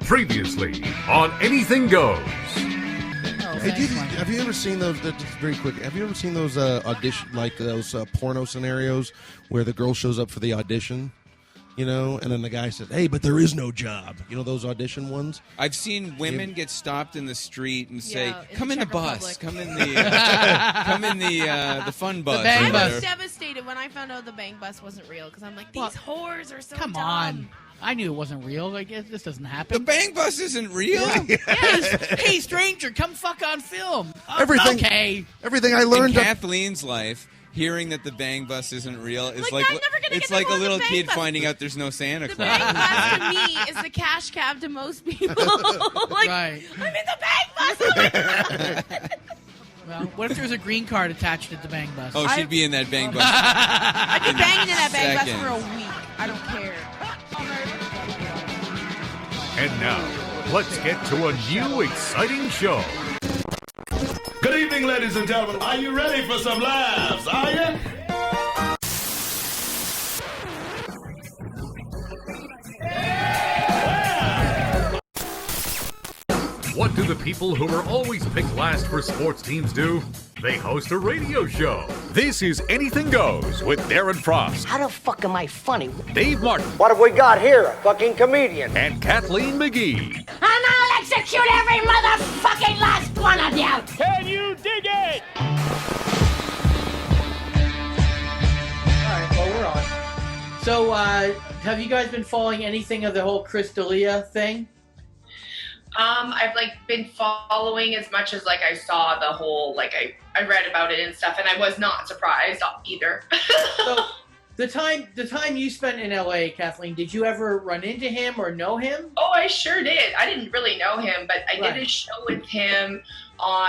Previously on Anything Goes. Hey, have you ever seen those? Just very quick. Have you ever seen those audition, like those porno scenarios where the girl shows up for the audition, you know, and then the guy says, "Hey, but there is no job." You know those audition ones. I've seen women get stopped in the street and say, "Come in the the bus, Republic. come in the, come in the fun bus." I or was devastated when I found out the bang bus wasn't real because I'm like, these whores are so Come dumb. on. I knew it wasn't real. Like, this doesn't happen. The bang bus isn't real. Yes. Hey, stranger, come fuck on film. Everything. Okay. Everything I In learned. Kathleen's life, hearing that the bang bus isn't real is Like, I'm never gonna it's get to like go a on the little bang kid bus. finding out there's no Santa The Claus. bang bus to me is the cash cab to most people. Like, Right. I'm in the bang bus. Oh my God. Well, what if there was a green card attached to the bang bus? Oh, she'd be in that bang bus. I'd be banging in that bang bus Second. for a week. I don't care. And now, let's get to a new exciting show. Good evening, ladies and gentlemen. Are you ready for some laughs? Are you? What do the people who are always picked last for sports teams do? They host a radio show. This is Anything Goes with Darren Frost, How the fuck am I funny? Dave Martin, What have we got here? A fucking comedian. and Kathleen McGee. And I'll execute every motherfucking last one of you! Can you dig it? All right, well, we're on. So, have you guys been following anything of the whole Chris D'Elia thing? I've been following as much as I saw the whole I read about it and stuff, and I was not surprised either. So, the time you spent in LA, Kathleen, did you ever run into him or know him? Oh, I sure did. I didn't really know him, but I Right. did a show with him on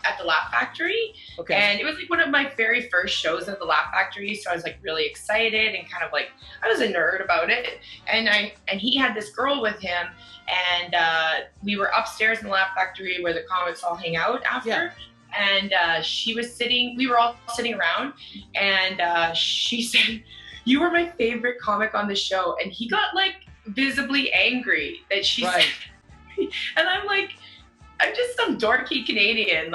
at the Laugh Factory, Okay. and it was one of my very first shows at the Laugh Factory. So I was really excited and kind of I was a nerd about it, and he had this girl with him, and we were upstairs in the Laugh Factory where the comics all hang out after. Yeah. And she was sitting. We were all sitting around, and she said, "You were my favorite comic on the show," and he got visibly angry that she Right. said, and I'm just some dorky Canadian.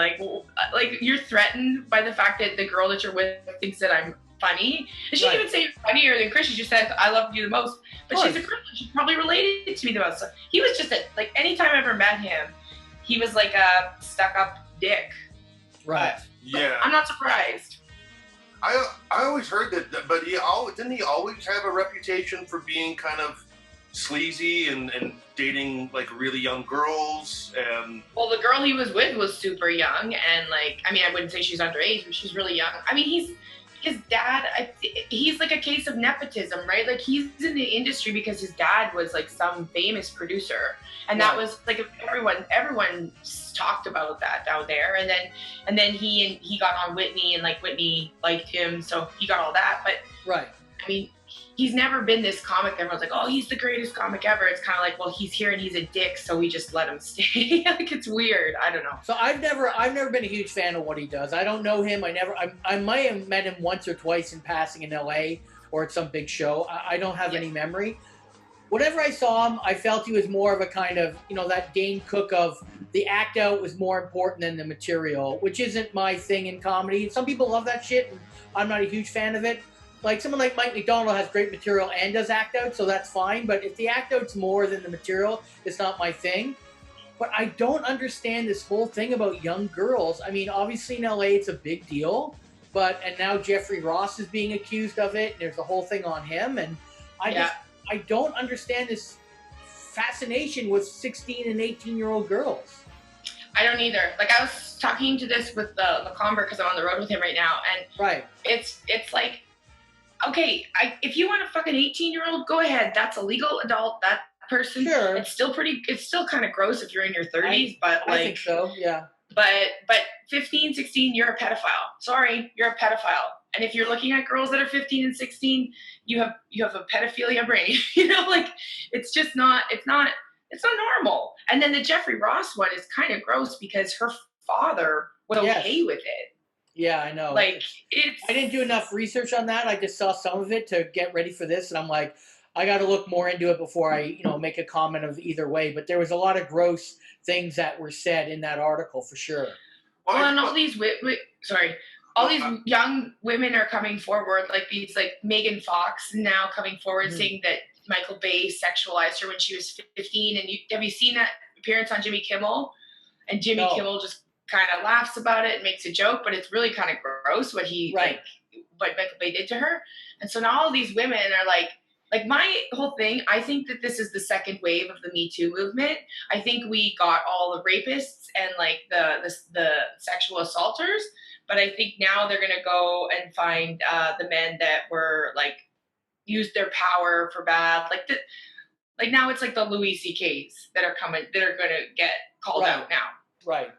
You're threatened by the fact that the girl that you're with thinks that I'm funny. And she didn't even say you're funnier than Chris. She just said, "I love you the most." But she's a girl. She probably related to me the most. So he was just anytime I ever met him, he was like a stuck-up dick. Right. Yeah. I'm not surprised. I always heard that, but didn't he always have a reputation for being kind of sleazy and dating really young girls and. Well, the girl he was with was super young, and I wouldn't say she's underage, but she's really young. His dad, he's a case of nepotism, right? He's in the industry because his dad was some famous producer, and that was everyone talked about that down there. And then he got on Whitney, and Whitney liked him, so he got all that. But Right. he's never been this comic that everyone's like, "Oh, he's the greatest comic ever." It's kind of well, he's here and he's a dick, so we just let him stay. It's weird. I don't know. So I've never been a huge fan of what he does. I don't know him. I might have met him once or twice in passing in LA or at some big show. I don't have any memory. Whenever I saw him, I felt he was more of a kind of, that Dane Cook of the act out was more important than the material, which isn't my thing in comedy. Some people love that shit, and I'm not a huge fan of it. Someone like Mike McDonald has great material and does act out, so that's fine. But if the act out's more than the material, it's not my thing. But I don't understand this whole thing about young girls. Obviously in LA it's a big deal, and now Jeffrey Ross is being accused of it. And there's a whole thing on him, and I don't understand this fascination with 16 and 18-year-old girls. I don't either. I was talking to this with LeComber because I'm on the road with him right now, and Right. it's okay, if you want to fuck an 18-year-old, go ahead. That's a legal adult. That person. Sure. It's still kind of gross if you're in your 30s, but I think so, yeah. But 15, 16, you're a pedophile. Sorry, you're a pedophile. And if you're looking at girls that are 15 and 16, you have a pedophilia brain. It's just not. It's not normal. And then the Jeffrey Ross one is kind of gross because her father was okay with it. Yeah, I know. It's. I didn't do enough research on that. I just saw some of it to get ready for this, and I'm like, I got to look more into it before I, make a comment of either way. But there was a lot of gross things that were said in that article for sure. Well, and all these all these young women are coming forward, like these, like Megan Fox now coming forward saying that Michael Bay sexualized her when she was 15. And have you seen that appearance on Jimmy Kimmel? And Jimmy Kimmel just kind of laughs about it and makes a joke, but it's really kind of gross what what Michael Bay did to her. And so now all these women are like my whole thing, I think that this is the second wave of the Me Too movement. I think we got all the rapists and like the sexual assaulters, but I think now they're going to go and find the men that were like used their power for bad. Like now it's like the Louis C.K.'s that are going to get called out now. Right.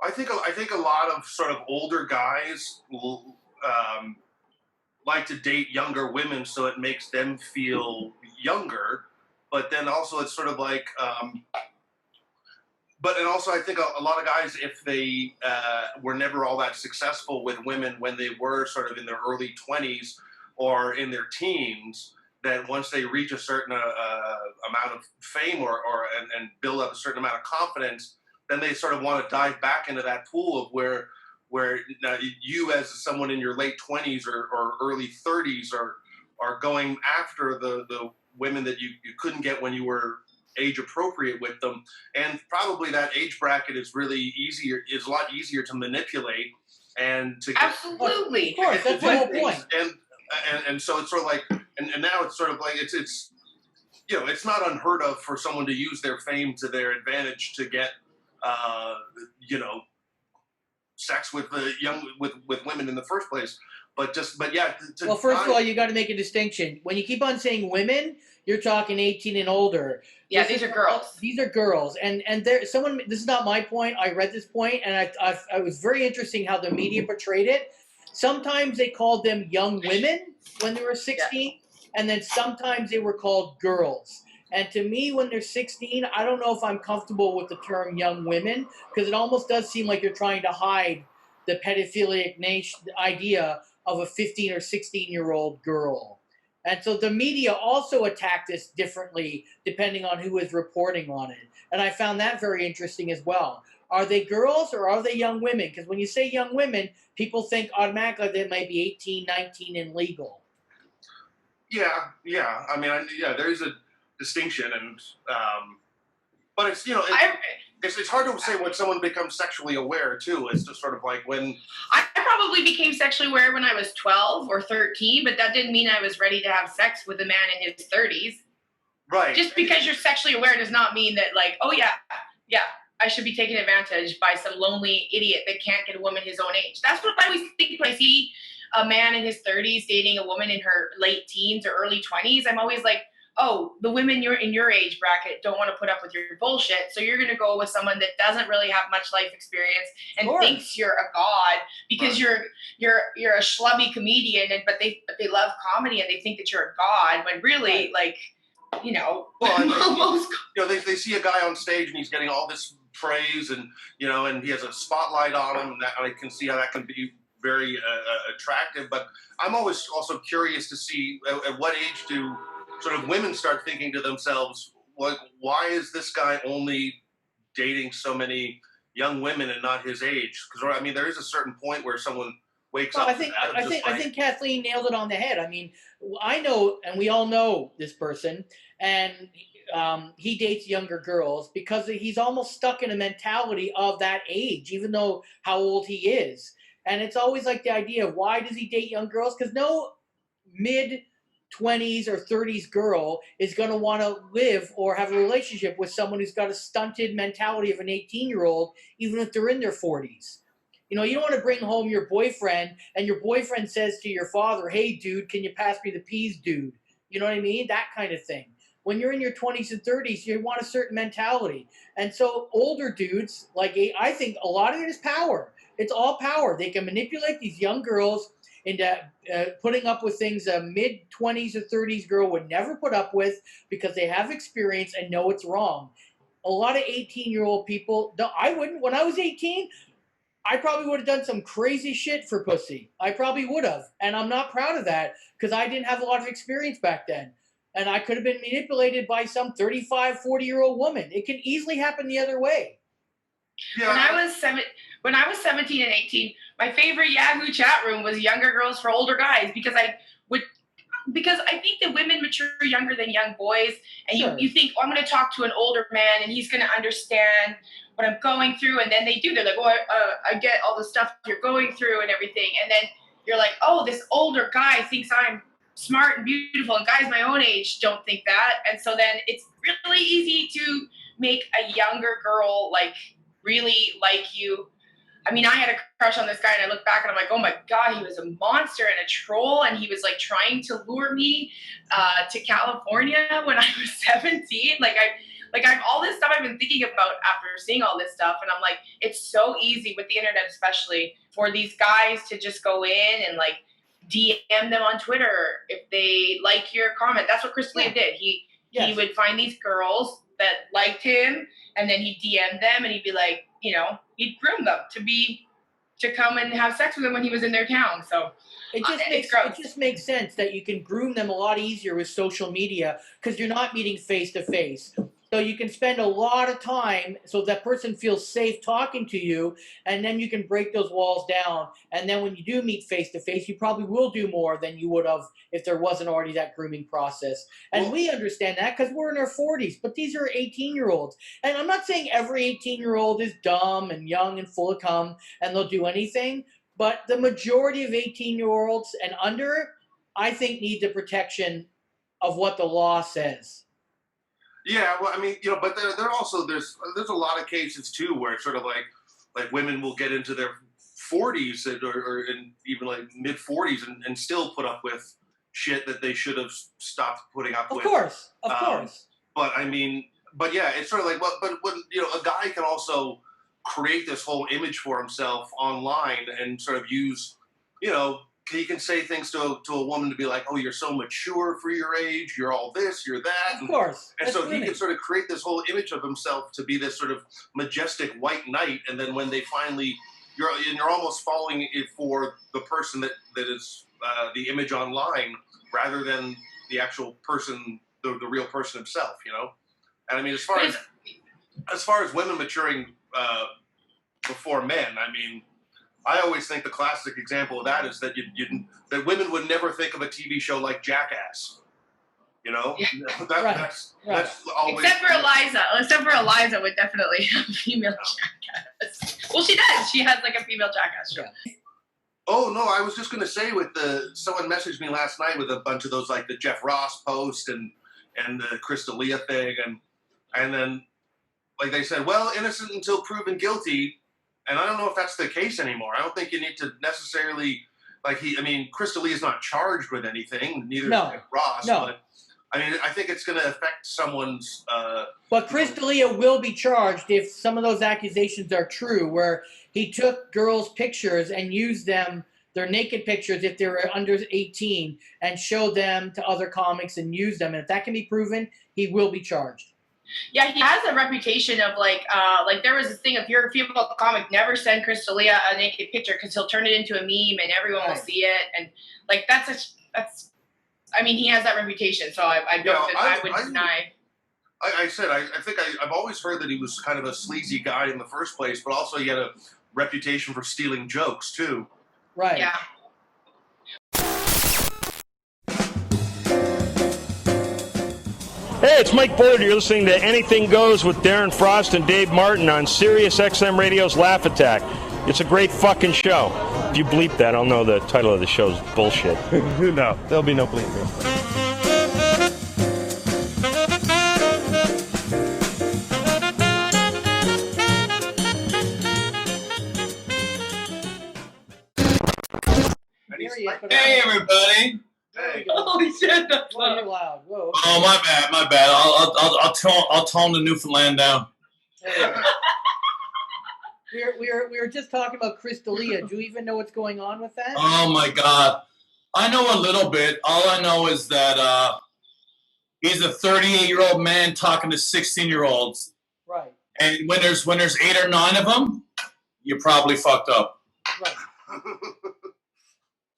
I think a lot of sort of older guys like to date younger women, so it makes them feel younger. But then also it's sort of like, and also I think a lot of guys, if they were never all that successful with women when they were sort of in their early 20s or in their teens, that once they reach a certain amount of fame and build up a certain amount of confidence, then they sort of want to dive back into that pool of where you as someone in your late 20s or early 30s are going after the women that you couldn't get when you were age appropriate with them. And probably that age bracket is a lot easier to manipulate and to get. Absolutely. Of course, that's the whole point. And so it's sort of like, and now it's sort of like, it's it's not unheard of for someone to use their fame to their advantage to get, sex with with women in the first place. But yeah. Well, first of all, you got to make a distinction. When you keep on saying women, you're talking 18 and older. Yeah, these are girls. These are girls, and there someone. This is not my point. I read this point, and I was very interesting how the media portrayed it. Sometimes they called them young women when they were 16, and then sometimes they were called girls. And to me, when they're 16, I don't know if I'm comfortable with the term young women, because it almost does seem like you're trying to hide the pedophilic idea of a 15 or 16-year-old girl. And so the media also attacked this differently depending on who is reporting on it. And I found that very interesting as well. Are they girls or are they young women? Because when you say young women, people think automatically they might be 18, 19, and legal. Yeah. I mean, there is a distinction, and but it's it's hard to say when someone becomes sexually aware too. It's just sort of like when I probably became sexually aware when I was 12 or 13, but that didn't mean I was ready to have sex with a man in his 30s. Right. Just because you're sexually aware does not mean that, like, oh yeah, I should be taken advantage by some lonely idiot that can't get a woman his own age. That's what I always think when I see a man in his 30s dating a woman in her late teens or early 20s. I'm always like, oh, the women you're in your age bracket don't want to put up with your bullshit, so you're going to go with someone that doesn't really have much life experience and thinks you're a god because you're a schlubby comedian, but they love comedy and they think that you're a god when really, like, they see a guy on stage and he's getting all this praise and and he has a spotlight on him, and that I can see how that can be very attractive. But I'm always also curious to see at what age do sort of women start thinking to themselves, like, why is this guy only dating so many young women and not his age? Because I mean, there is a certain point where someone wakes up. I think Kathleen nailed it on the head. I mean, I know, and we all know this person, and he dates younger girls because he's almost stuck in a mentality of that age, even though how old he is. And it's always like the idea of why does he date young girls? Because no mid-20s or 30s girl is going to want to live or have a relationship with someone who's got a stunted mentality of an 18-year-old, even if they're in their 40s. You don't want to bring home your boyfriend and your boyfriend says to your father, hey, dude, can you pass me the peas, dude? You know what I mean? That kind of thing. When you're in your 20s and 30s, you want a certain mentality. And so older dudes, I think a lot of it is power. It's all power. They can manipulate these young girls into putting up with things a mid-20s or 30s girl would never put up with because they have experience and know it's wrong. A lot of 18-year-old people, I wouldn't. When I was 18, I probably would have done some crazy shit for pussy. I probably would have. And I'm not proud of that because I didn't have a lot of experience back then. and I could have been manipulated by some 35, 40-year-old woman. It can easily happen the other way. Yeah. When I was 17 and 18, my favorite Yahoo chat room was younger girls for older guys because I think that women mature younger than young boys, and Sure. you think, oh, I'm going to talk to an older man and he's going to understand what I'm going through, and then they do. They're like, oh, I get all the stuff you're going through and everything, and then you're like, oh, this older guy thinks I'm smart and beautiful, and guys my own age don't think that, and so then it's really easy to make a younger girl like really like you. I mean, I had a crush on this guy, and I look back and I'm like, oh my God, he was a monster and a troll, and he was like trying to lure me to California when I was 17. I've all this stuff I've been thinking about after seeing all this stuff, and I'm like, it's so easy with the internet, especially for these guys to just go in and like DM them on Twitter if they like your comment. That's what Chris D'Elia did. He would find these girls that liked him, and then he'd DM them, and he'd be like, he'd groom them to come and have sex with him when he was in their town. So it just makes sense that you can groom them a lot easier with social media because you're not meeting face to face. So you can spend a lot of time so that person feels safe talking to you, and then you can break those walls down. And then when you do meet face to face, you probably will do more than you would have if there wasn't already that grooming process. And we understand that because we're in our 40s, but these are 18-year-olds. And I'm not saying every 18-year-old is dumb and young and full of cum and they'll do anything, but the majority of 18-year-olds and under, I think, need the protection of what the law says. Yeah, well, I mean, but there also there's a lot of cases too where it's sort of like women will get into their 40s or even like mid 40s and still put up with shit that they should have stopped putting up with. Of course. But I mean, yeah, it's sort of like, but when a guy can also create this whole image for himself online and sort of use, he can say things to a woman to be like, oh, you're so mature for your age, you're all this, you're that. Of course. And so he can sort of create this whole image of himself to be this sort of majestic white knight, and then when they finally, you're almost falling for the person that is the image online rather than the actual person, the real person himself, And I mean, as far as women maturing before men, I mean, I always think the classic example of that is that that women would never think of a TV show like Jackass. Yeah. That's always. Except for Eliza would definitely have a female Jackass. Well, she does. She has like a female Jackass show. Yeah. Oh no, I was just gonna say someone messaged me last night with a bunch of those like the Jeff Ross post and the Chris D'Elia thing and then like they said, well, innocent until proven guilty. And I don't know if that's the case anymore. I don't think you need to necessarily, Chris D'Elia is not charged with anything, neither is Jeff Ross. No. But, I mean, I think it's going to affect someone's... But Chris D'Elia will be charged if some of those accusations are true, where he took girls' pictures and used them, their naked pictures, if they were under 18, and showed them to other comics and used them. And if that can be proven, he will be charged. Yeah, he has a reputation of like there was this thing, if you're a female comic, never send Chris D'Elia a naked picture because he'll turn it into a meme and everyone will see it, and like that's I mean, he has that reputation, so I would deny. I said I think I've always heard that he was kind of a sleazy guy in the first place, but also he had a reputation for stealing jokes too. Right. Yeah. Hey, it's Mike Bullard. You're listening to Anything Goes with Darren Frost and Dave Martin on Sirius XM Radio's Laugh Attack. It's a great fucking show. If you bleep that, I'll know the title of the show's bullshit. No, there'll be no bleeping. Hey, everybody. Hey. Holy shit! That's loud. Whoa. Oh, my bad. I'll tone the Newfoundland down. We were just talking about Chris D'Elia. Do you even know what's going on with that? Oh my God, I know a little bit. All I know is that he's a 38-year-old man talking to 16-year-olds. Right. And when there's 8 or 9 of them, you're probably fucked up. Right.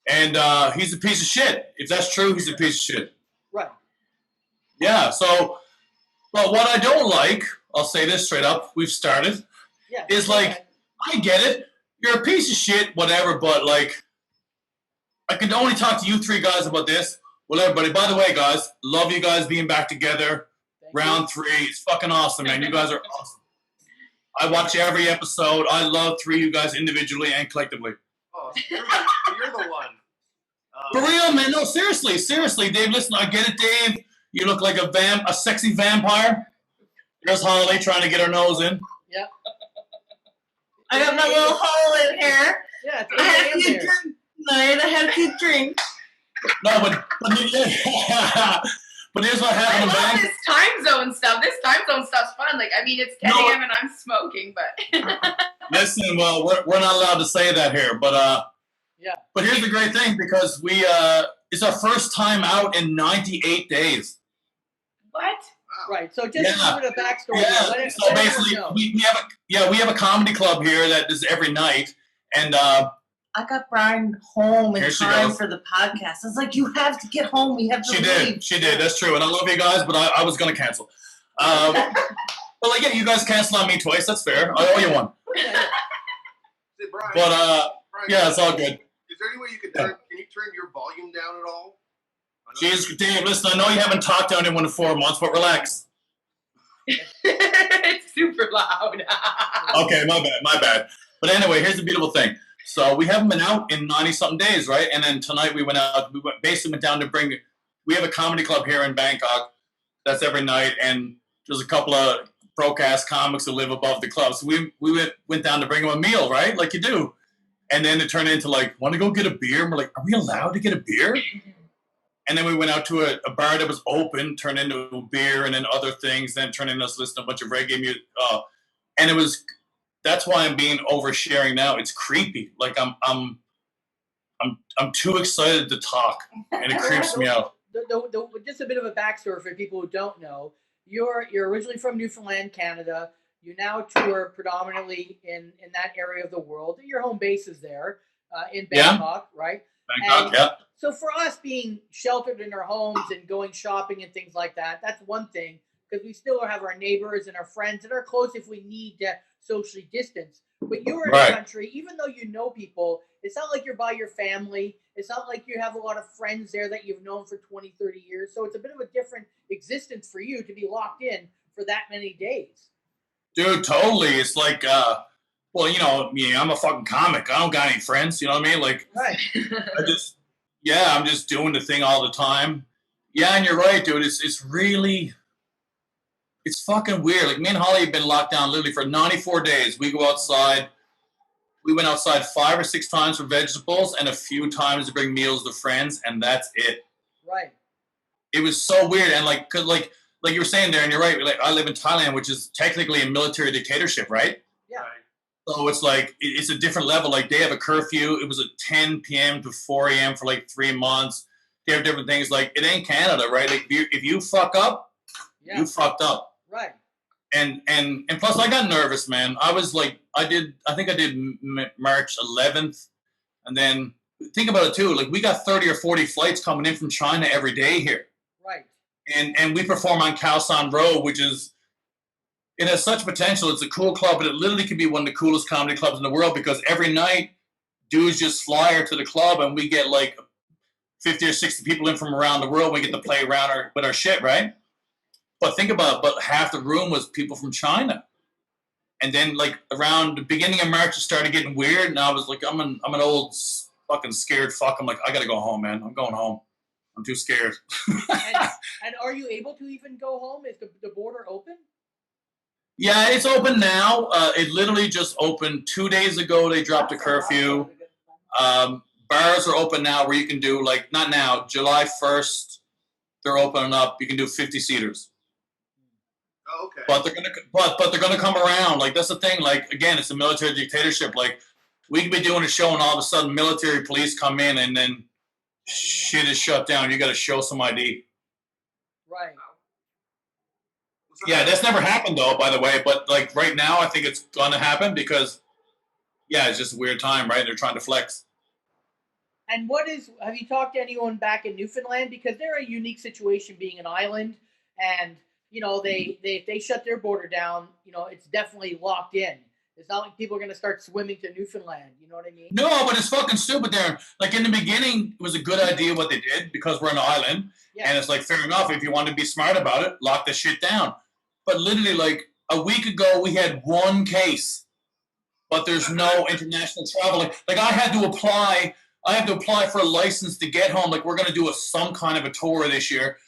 And he's a piece of shit. If that's true, he's a piece of shit. Right. Yeah, so, but what I don't like, I'll say this straight up, we've started, is like, I get it, you're a piece of shit, whatever, but like, I can only talk to you three guys about this. Well, everybody, by the way, guys, love you guys being back together. Round 3, it's fucking awesome, man. You guys are awesome. I watch every episode. I love 3 of you guys individually and collectively. Oh, you're the one. For real, man. No, seriously, Dave. Listen, I get it, Dave. You look like a sexy vampire. There's Holly trying to get her nose in. Yep. I got my little hole in here. Yeah, I had a good drink tonight. I had a good drink. No, but here's what happened. I love this time zone stuff. This time zone stuff's fun. Like, I mean, it's 10 a.m. and I'm smoking, but. Listen, well, we're not allowed to say that here, but yeah. But here's the great thing, because we it's our first time out in 98 days. What? Right. So just a little bit of backstory. Yeah. So basically, we have a comedy club here that is every night, and I got Brian home in Here she time goes. for the podcast. I was like, you have to get home. We have to leave. She did. That's true. And I love you guys, but I was going to cancel. But like, yeah, you guys canceled on me twice. That's fair. I owe you one. Hey, Brian, But Brian, yeah, it's all good. Is there any way you can turn your volume down at all? Jeez, Dave, listen, I know you haven't talked to anyone in 4 months, but relax. It's super loud. Okay, my bad. But anyway, here's the beautiful thing. So we haven't been out in 90-something days, right? And then tonight we went down to we have a comedy club here in Bangkok. That's every night. And there's a couple of pro-cast comics who live above the club. So we went down to bring them a meal, right? Like you do. And then it turned into like, want to go get a beer? And we're like, are we allowed to get a beer? And then we went out to a bar that was open, turned into a beer and then other things, then turned into us listening to a bunch of reggae music. And it was, that's why I'm being oversharing now. It's creepy. Like I'm too excited to talk, and it creeps me out. Just a bit of a backstory for people who don't know. You're originally from Newfoundland, Canada. You now tour predominantly in that area of the world. Your home base is there in Bangkok, right? Bangkok, yeah. So for us being sheltered in our homes and going shopping and things like that, that's one thing, because we still have our neighbors and our friends that are close if we need to socially distance. But you're in a country, even though you know people, it's not like you're by your family. It's not like you have a lot of friends there that you've known for 20, 30 years. So it's a bit of a different existence for you to be locked in for that many days. Dude, totally. It's like, well, you know, I'm a fucking comic. I don't got any friends. You know what I mean? Like, right. I'm just doing the thing all the time. Yeah, and you're right, dude. It's really, it's fucking weird. Like, me and Holly have been locked down literally for 94 days. We go outside. We went outside 5 or 6 times for vegetables and a few times to bring meals to friends, and that's it. Right. It was so weird. And like, cause like you were saying there, and you're right. Like, I live in Thailand, which is technically a military dictatorship, right? Yeah. So it's like, it's a different level. Like, they have a curfew. It was at 10 p.m. to 4 a.m. for like 3 months. They have different things. Like, it ain't Canada, right? Like, if you fuck up, you fucked up. Right. And plus, I got nervous, man. I was like, I think I did March 11th. And then, think about it, too. Like, we got 30 or 40 flights coming in from China every day here. Right. And we perform on Khao San Road, which is, it has such potential. It's a cool club, but it literally could be one of the coolest comedy clubs in the world, because every night dudes just fly her to the club and we get like 50 or 60 people in from around the world. We get to play around with our shit, right? But think about it, but half the room was people from China. And then like around the beginning of March, it started getting weird. And I was like, I'm an old fucking scared fuck. I'm like, I got to go home, man. I'm going home. I'm too scared. and are you able to even go home? Is the border open? Yeah, it's open now. It literally just opened 2 days ago. They dropped a curfew. Bars are open now where you can do, like, not now, July 1st, they're opening up. You can do 50-seaters. Oh, okay. But they're gonna come around. Like, that's the thing. Like, again, it's a military dictatorship. Like, we could be doing a show and all of a sudden military police come in and then shit is shut down. You got to show some ID. Right. Yeah, that's never happened though, by the way. But like right now, I think it's gonna happen because, yeah, it's just a weird time, right? They're trying to flex. And have you talked to anyone back in Newfoundland? Because they're a unique situation being an island. and they shut their border down. It's definitely locked in. It's not like people are going to start swimming to Newfoundland. You know what I mean? No, but it's fucking stupid, Darren. Like, in the beginning, it was a good idea what they did because we're an island. Yeah. And it's like, fair enough. If you want to be smart about it, lock the shit down. But literally, like, a week ago, we had one case. But there's no international travel. Like, I had to apply for a license to get home. Like, we're going to do some kind of a tour this year.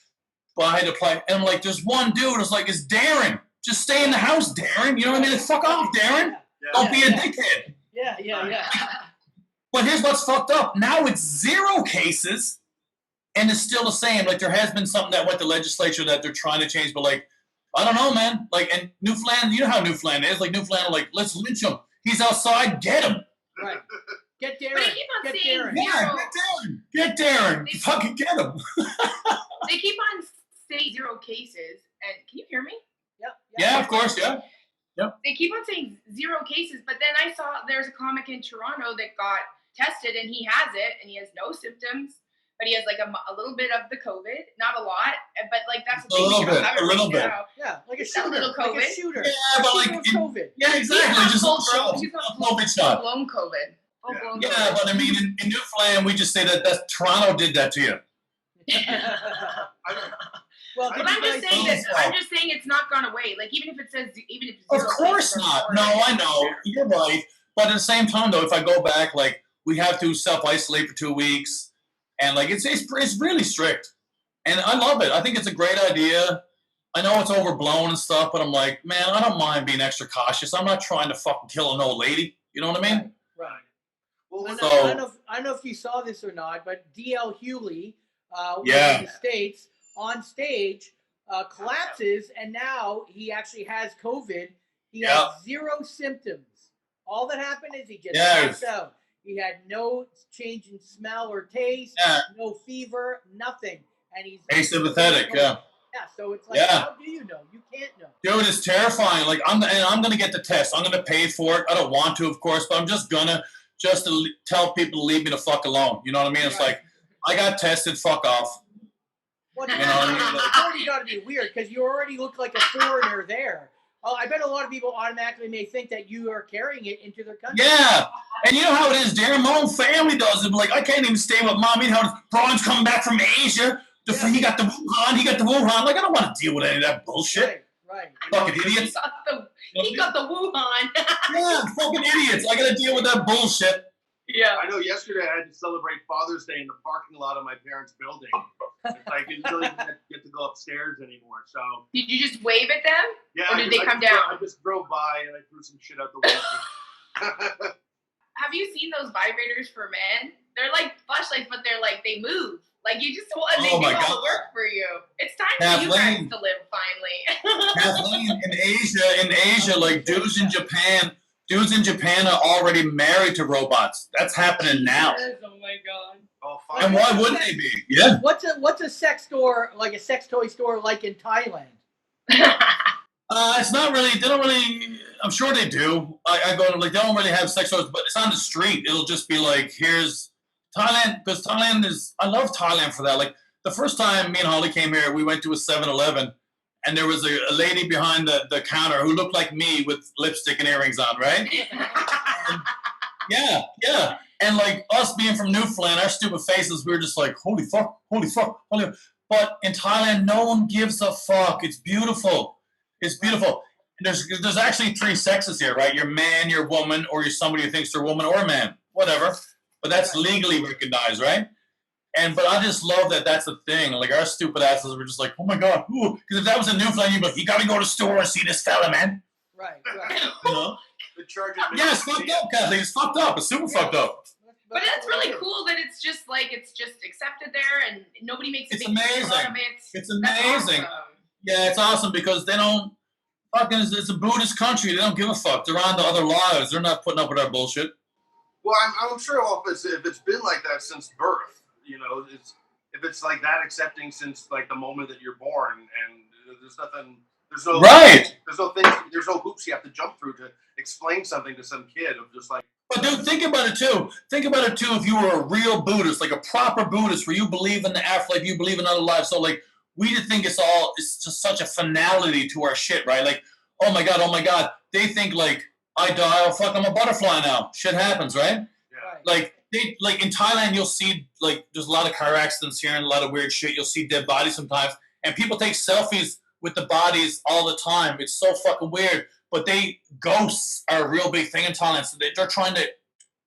But I had to apply. And I'm like, there's one dude. It's like, it's Darren. Just stay in the house, Darren. You know what I mean? Like, fuck off, Darren. Don't be a dickhead. Yeah. But here's what's fucked up. Now it's 0 cases, and it's still the same. Like, there has been something that went to legislature that they're trying to change, but, like, I don't know, man. Like, and Newfoundland, you know how Newfoundland is. Like, Newfoundland, like, let's lynch him. He's outside. Get him. Right. Get Darren. But they keep on saying Darren. zero. Get Darren. Fucking get him. They keep on saying 0 cases, and can you hear me? Yeah, of course, yeah. They keep on saying 0 cases, but then I saw there's a comic in Toronto that got tested, and he has it, and he has no symptoms, but he has like a little bit of the COVID, not a lot, but like that's a little bit. Yeah, like a shooter, little COVID. Like a shooter. Yeah, but like COVID. Yeah, exactly. Just a COVID shot. Full-blown COVID. Yeah, but I mean, in Newfoundland, we just say that Toronto did that to you. Well, but I'm just saying it's not gone away. Like even if it's of course not. No, I know you're right. But at the same time, though, if I go back, like we have to self-isolate for 2 weeks, and like it's really strict, and I love it. I think it's a great idea. I know it's overblown and stuff, but I'm like, man, I don't mind being extra cautious. I'm not trying to fucking kill an old lady. You know what I mean? Right. Well, so, I don't know if you saw this or not, but D.L. Hewley, in the States. On stage, collapses, and now he actually has COVID. He had 0 symptoms. All that happened is he just passed out. He had no change in smell or taste, no fever, nothing, and he's asymptomatic. Yeah, so it's like, how do you know? You can't know. Dude, it's terrifying. Like I'm gonna get the test. I'm gonna pay for it. I don't want to, of course, but I'm just to tell people to leave me the fuck alone. You know what I mean? It's like I got tested. Fuck off. It's already got to be weird because you already look like a foreigner there. Oh, I bet a lot of people automatically may think that you are carrying it into their country. Yeah, and you know how it is, Darren. My own family does it. Like I can't even stay with mom. You know, Brian's coming back from Asia. He got the Wuhan. Like I don't want to deal with any of that bullshit. Right. Fucking idiots. He got the Wuhan. Yeah, fucking idiots. I got to deal with that bullshit. Yeah. I know yesterday I had to celebrate Father's Day in the parking lot of my parents' building. I didn't really get to go upstairs anymore. So did you just wave at them? Yeah. Or did they come down? I just drove by and I threw some shit out the window. Have you seen those vibrators for men? They're like flashlights, but they move. Like you just want they do all the work for you. It's time for you guys to live finally. Kathleen, in Asia, like dudes in Japan are already married to robots. That's happening now. Oh my god. Oh, and why wouldn't they be? Yeah. What's a sex store, like a sex toy store, like in Thailand? It's not really. They don't really. I'm sure they do. I go to they don't really have sex stores, but it's on the street. It'll just be like, here's Thailand, because Thailand is. I love Thailand for that. Like the first time me and Holly came here, we went to a 7-Eleven. And there was a lady behind the counter who looked like me with lipstick and earrings on, right? And, yeah. And like us being from Newfoundland, our stupid faces, we were just like, holy fuck. But in Thailand, no one gives a fuck. It's beautiful. There's actually 3 sexes here, right? You're man, you're woman, or you're somebody who thinks they're woman or man, whatever. But that's legally recognized, right? But I just love that that's a thing. Like, our stupid asses were just like, oh my God. Because if that was a Newfoundland, you'd be like, you got to go to the store and see this fella, man. Right. You know? Yeah, it's fucked up, Kathleen. It's fucked up. It's super fucked up. But that's really cool that it's just accepted there and nobody makes a big deal out of it. It's amazing. Awesome. Yeah, it's awesome because they don't fucking, it's a Buddhist country. They don't give a fuck. They're on to other lives. They're not putting up with our bullshit. Well, I'm sure if it's been like that since birth. You know, if it's like that accepting since like the moment that you're born, and there's no hoops you have to jump through to explain something to some kid of just like. But dude, think about it too. If you were a real Buddhist, like a proper Buddhist, where you believe in the afterlife, you believe in other lives. So like, we just think it's just such a finality to our shit, right? Like, oh my God. They think like, I die, oh fuck, I'm a butterfly now. Shit happens, right? Yeah. Like in Thailand, you'll see like there's a lot of car accidents here and a lot of weird shit. You'll see dead bodies sometimes, and people take selfies with the bodies all the time. It's so fucking weird. But ghosts are a real big thing in Thailand. So they're trying to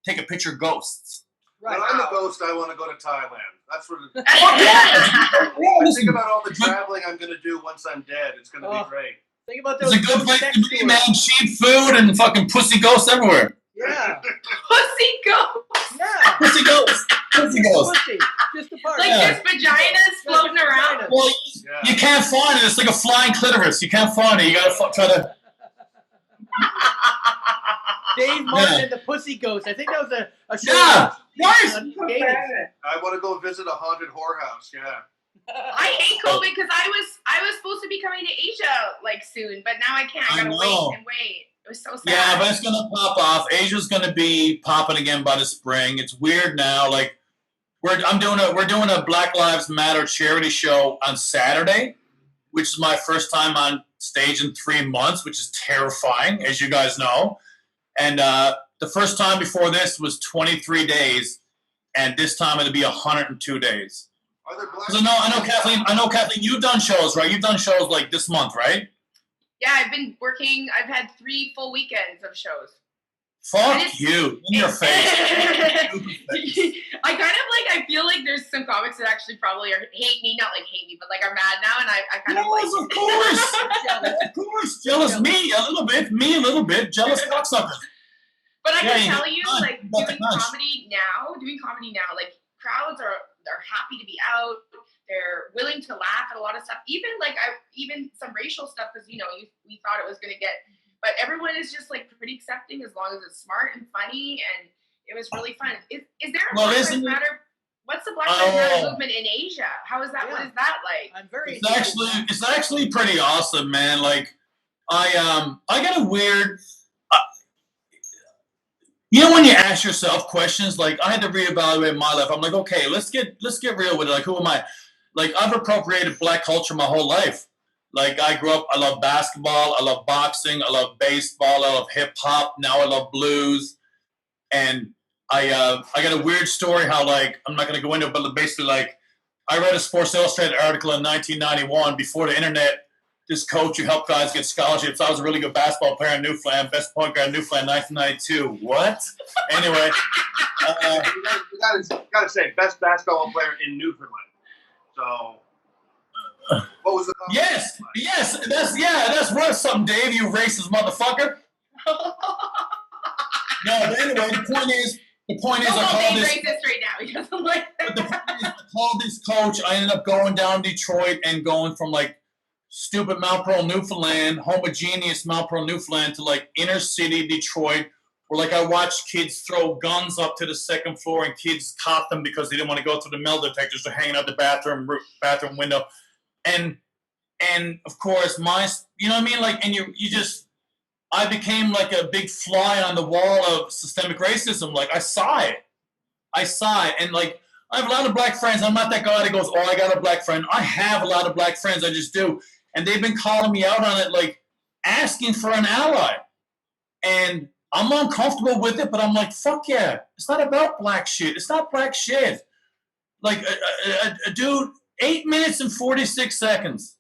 take a picture of ghosts. Right. When I'm a ghost, I want to go to Thailand. That's what it is. I think about all the traveling I'm going to do once I'm dead. It's going to be great. Think about those. It's a good place to be, man. Cheap food and fucking pussy ghosts everywhere. Yeah. Pussy ghosts. Yeah. Pussy ghosts. Pussy ghosts. Pussy. Just a part. Like just vaginas floating around. Well, you can't find it. It's like a flying clitoris. You can't find it. You got to try to... Dave Martin and the Pussy Ghost. I think that was a show. Yeah. Nice. I want to go visit a haunted whorehouse. Yeah. I hate COVID because I was supposed to be coming to Asia like soon, but now I can't. I gotta wait. It was so sad. Yeah, but it's gonna pop off. Asia's gonna be popping again by the spring. It's weird now. Like we're doing a Black Lives Matter charity show on Saturday, which is my first time on stage in 3 months, which is terrifying, as you guys know. And the first time before this was 23 days, and this time it'll be 102 days. Are there black? I know, Kathleen. You've done shows, right? You've done shows like this month, right? Yeah, I've been working. I've had 3 full weekends of shows. Fuck you. In your face. I feel like there's some comics that actually probably hate me, not like hate me, but like are mad now, and I kind of like. Of course. Of course. Jealous me a little bit. Jealous cocksucker. But I can tell you, like, doing comedy now, like, crowds are happy to be out. They're willing to laugh at a lot of stuff. Even some racial stuff, because, we thought it was going to get, but everyone is just, like, pretty accepting as long as it's smart and funny, and it was really fun. Is there a Black Lives Matter? What's the Black Lives Matter movement in Asia? How is that? Yeah. What is that like? I'm very. It's actually pretty awesome, man. Like, I got a weird. When you ask yourself questions, like I had to reevaluate my life. I'm like, okay, let's get real with it. Like, who am I? Like, I've appropriated Black culture my whole life. Like, I grew up. I love basketball. I love boxing. I love baseball. I love hip hop. Now I love blues. And I got a weird story. How, like, I'm not going to go into it, but basically, like, I read a Sports Illustrated article in 1991 before the internet. This coach who helped guys get scholarships. I was a really good basketball player in Newfoundland, best point guard in Newfoundland, 1992. What? Anyway, you gotta say best basketball player in Newfoundland. So, what was the competition? Yes, that's worth something, Dave. You racist motherfucker. No, but anyway, the point is, I called this. Racist right now. He doesn't like that. The point is, I called this coach. I ended up going down Detroit and going from like stupid Mount Pearl, Newfoundland, homogeneous Mount Pearl, Newfoundland, to like inner city Detroit, where like I watched kids throw guns up to the second floor and kids caught them because they didn't want to go through the metal detectors. They're hanging out the bathroom window, and of course you know what I mean, like, and I became like a big fly on the wall of systemic racism. Like I saw it, and like I have a lot of black friends. I'm not that guy that goes, oh, I got a black friend. I have a lot of black friends. I just do. And they've been calling me out on it, like asking for an ally. And I'm uncomfortable with it, but I'm like, fuck yeah. It's not about black shit. It's not black shit. Like a dude, 8 minutes and 46 seconds.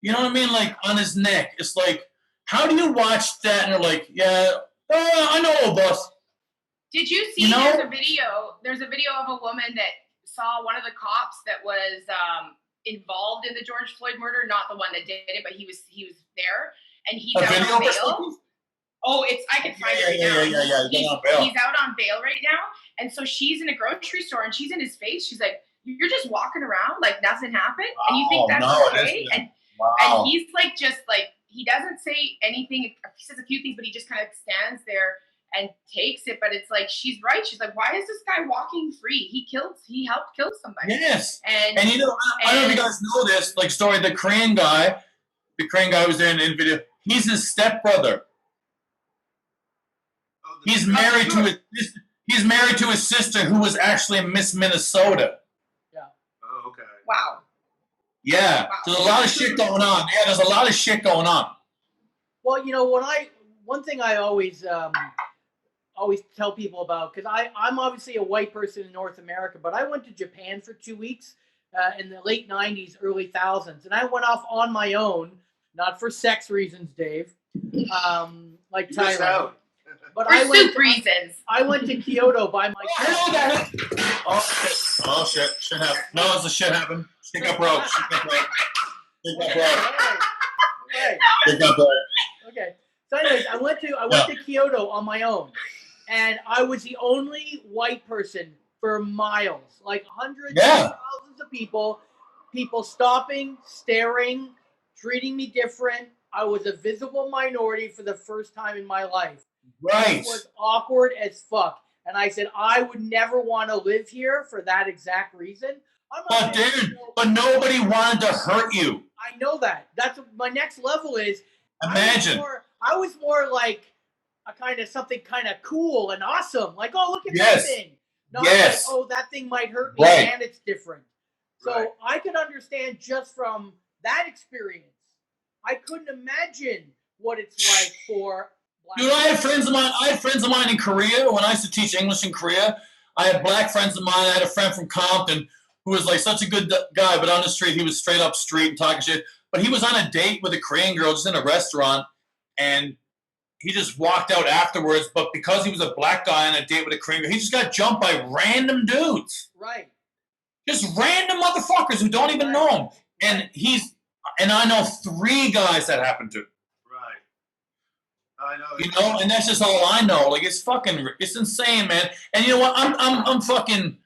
You know what I mean? Like on his neck. It's like, how do you watch that and you're like, yeah, I know, boss. Did you see there's a video of a woman that saw one of the cops that was involved in the George Floyd murder, not the one that did it, but he was there, and he's out on bail. Oh, I can find it right now. He's out on bail right now, and so she's in a grocery store and she's in his face. She's like, "You're just walking around like nothing happened, and you think that's okay?" And he's like, just like, he doesn't say anything. He says a few things, but he just kind of stands there and takes it. But it's like, she's right. She's like, why is this guy walking free? He helped kill somebody. Yes. And I don't know if you guys know this, like, story, the Korean guy was there in the video. He's his stepbrother. He's married to his sister, who was actually Miss Minnesota. Yeah. Oh, okay. Wow. Yeah, there's a lot of shit going on. Yeah, there's a lot of shit going on. Well, one thing I always tell people about, because I'm obviously a white person in North America, but I went to Japan for 2 weeks in the late 90s, early 2000s, and I went off on my own, not for sex reasons, Dave, like Thailand. But reasons. I went to Kyoto by myself. Oh shit! Shit happened. No, it's a shit happened. Shit got broke. Okay. So, anyways, I went to Kyoto on my own, and I was the only white person for miles, like hundreds of thousands of people stopping, staring, treating me different. I was a visible minority for the first time in my life. Right. It was awkward as fuck. And I said, I would never want to live here for that exact reason. But nobody wanted to hurt you. I know that. That's my next level is. Imagine. I was more like a kind of something kind of cool and awesome. Like, oh, look at that thing. Not like, oh, that thing might hurt me and it's different. So I could understand just from that experience. I couldn't imagine what it's like for black people. I had friends of mine in Korea when I used to teach English in Korea. I had black friends of mine. I had a friend from Compton who was like such a good guy, but on the street he was straight up street and talking shit. But he was on a date with a Korean girl just in a restaurant, and he just walked out afterwards. But because he was a black guy on a date with a Korean girl, he just got jumped by random dudes. Right. Just random motherfuckers who don't even know him. And I know 3 guys that happened to. Right. I know. And that's just all I know. Like, it's insane, man. And you know what? I'm fucking.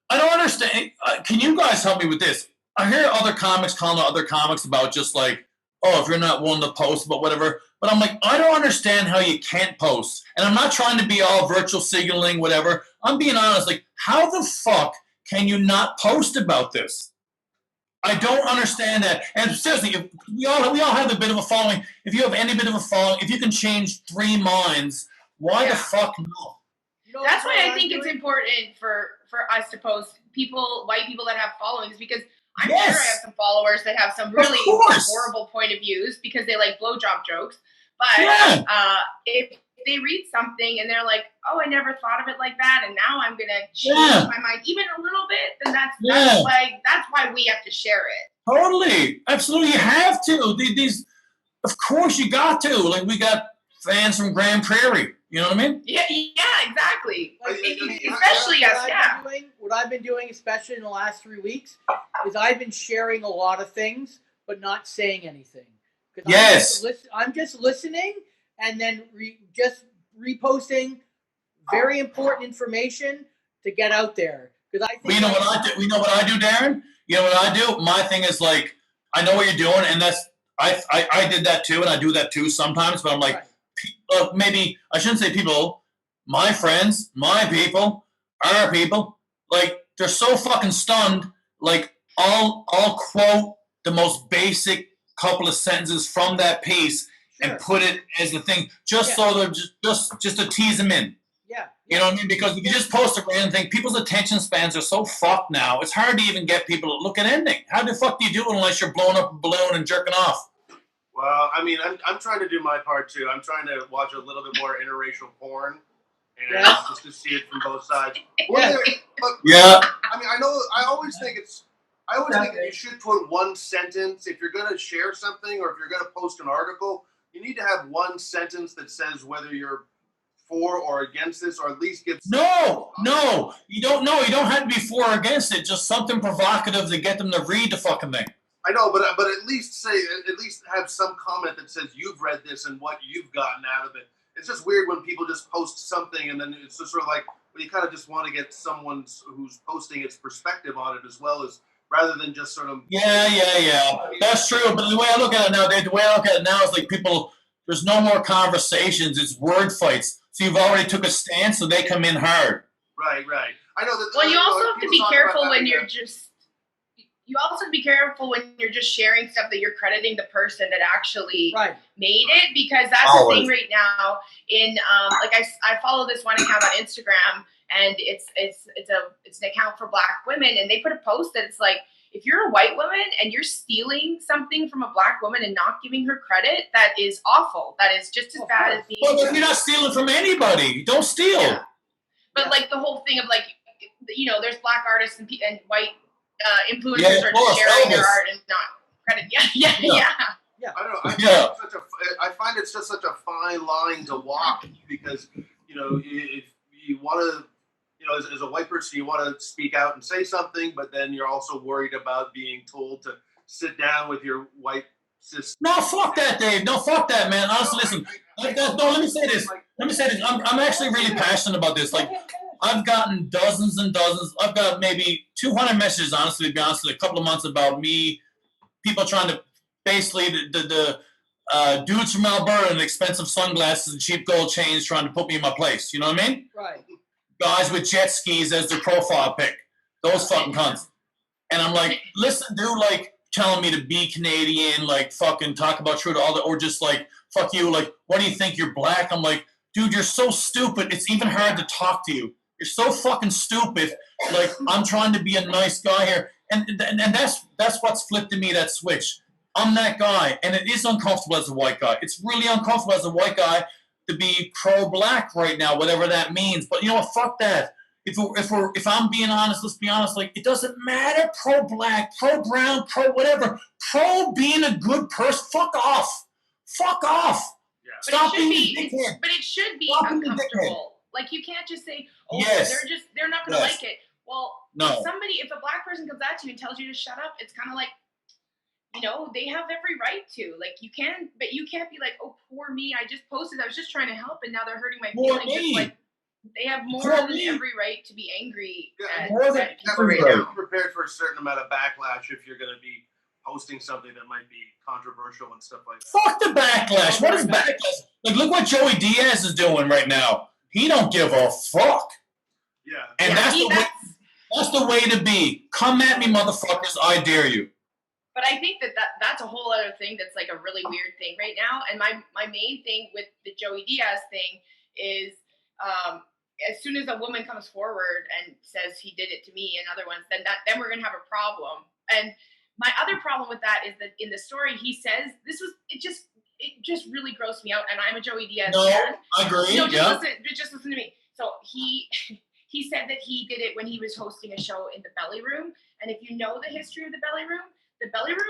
I don't understand. Can you guys help me with this? I hear other comics calling out other comics about just like, oh, if you're not willing to post about whatever. But I'm like, I don't understand how you can't post. And I'm not trying to be all virtual signaling, whatever. I'm being honest. Like, how the fuck can you not post about this? I don't understand that. And seriously, we all have a bit of a following. If you have any bit of a following, if you can change 3 minds, why the fuck no? That's why I think it's important for us to post white people that have followings, because I'm sure I have some followers that have some really horrible point of views because they like blowjob jokes. But if they read something and they're like, oh, I never thought of it like that, and now I'm gonna change my mind even a little bit, then that's why we have to share it. Totally, absolutely, you have to. These, of course, you got to. Like, we got fans from Grand Prairie. You know what I mean? Yeah, exactly. Especially us. What I've been doing, especially in the last 3 weeks, is I've been sharing a lot of things, but not saying anything. Yes. I'm just listening and then just reposting very important information to get out there. Because I think you know what I do. You know what I do, Darren? You know what I do? My thing is like, I know what you're doing, and that's I did that too, and I do that too sometimes. But I'm like, maybe I shouldn't say people. My friends, my people, our people, like they're so fucking stunned. Like I'll quote the most basic couple of sentences from that piece and put it as the thing, just so they're just to tease them in. Yeah. You know what I mean? Because if you just post a random thing, people's attention spans are so fucked now. It's hard to even get people to look at anything. How the fuck do you do it unless you're blowing up a balloon and jerking off? Well, I mean, I'm trying to do my part too. I'm trying to watch a little bit more interracial porn, and just to see it from both sides. Yeah. I mean, I always think that you should put one sentence if you're going to share something or if you're going to post an article. You need to have one sentence that says whether you're for or against this, or at least give. No, you don't know. You don't have to be for or against it. Just something provocative to get them to read the fucking thing. I know, but at least have some comment that says you've read this and what you've gotten out of it. It's just weird when people just post something and then it's just sort of like, well, you kind of just want to get someone who's posting its perspective on it as well as rather than just sort of. Yeah. That's true. But the way I look at it now, Dave, is like people. There's no more conversations. It's word fights. So you've already took a stance, so they come in hard. Right. I know that. Well, you also have to be careful when you're just. You also have to be careful when you're just sharing stuff that you're crediting the person that actually made it, because that's the thing right now. In like I follow this one account on Instagram, and it's an account for Black women, and they put a post that it's like, if you're a white woman and you're stealing something from a black woman and not giving her credit, that is awful. That is just as bad as being. Well, you're not stealing from anybody. Don't steal. Yeah. But like the whole thing of like, you know, there's black artists and white influencers are just sharing their art and not credit. Yeah. I don't know. I find it's just such a fine line to walk because, you know, if you want to, you know, as a white person, you want to speak out and say something, but then you're also worried about being told to sit down with your white sister. No, fuck that, Dave. No, fuck that, man. Honestly, listen. Let me say this. I'm actually really passionate about this. Like, I've gotten dozens and dozens. I've got maybe 200 messages, honestly, to be honest, in a couple of months about me, people trying to, basically, the dudes from Alberta in expensive sunglasses and cheap gold chains trying to put me in my place. You know what I mean? Right. Guys with jet skis as their profile pic. Those fucking cunts. And I'm like, listen, dude, like, telling me to be Canadian, like, fucking talk about truth, all that, or just like, fuck you, like, what do you think, you're black? I'm like, dude, you're so stupid, it's even hard to talk to you. You're so fucking stupid. Like, I'm trying to be a nice guy here. And that's what's flipped in me, that switch. I'm that guy, and it is uncomfortable as a white guy. It's really uncomfortable as a white guy to be pro-black right now, whatever that means. But you know what? Fuck that. If I'm being honest, let's be honest. Like, it doesn't matter. Pro-black, pro-brown, pro-whatever. Pro being a good person. Fuck off. Fuck off. Yeah. Stop being a dickhead. But it should be uncomfortable. Like, you can't just say, "Oh, they're not going to like it." Well, if a black person comes at you and tells you to shut up, it's kind of like, you know, they have every right to. Like, you can't be like, "Oh, poor me, I just posted, I was just trying to help, and now they're hurting my feelings." It's like, they have more than every right to be angry. You're prepared for a certain amount of backlash if you're going to be posting something that might be controversial and stuff like that. Fuck the backlash. What is backlash? Like, look what Joey Diaz is doing right now. He don't give a fuck. Yeah. And that's the way to be. Come at me, motherfuckers. I dare you. But I think that's a whole other thing that's like a really weird thing right now. And my main thing with the Joey Diaz thing is as soon as a woman comes forward and says he did it to me and other ones, then we're gonna have a problem. And my other problem with that is that in the story he says it just really grossed me out. And I'm a Joey Diaz fan. I agree. No, just listen to me. So he said that he did it when he was hosting a show in the Belly Room. And if you know the history of the Belly Room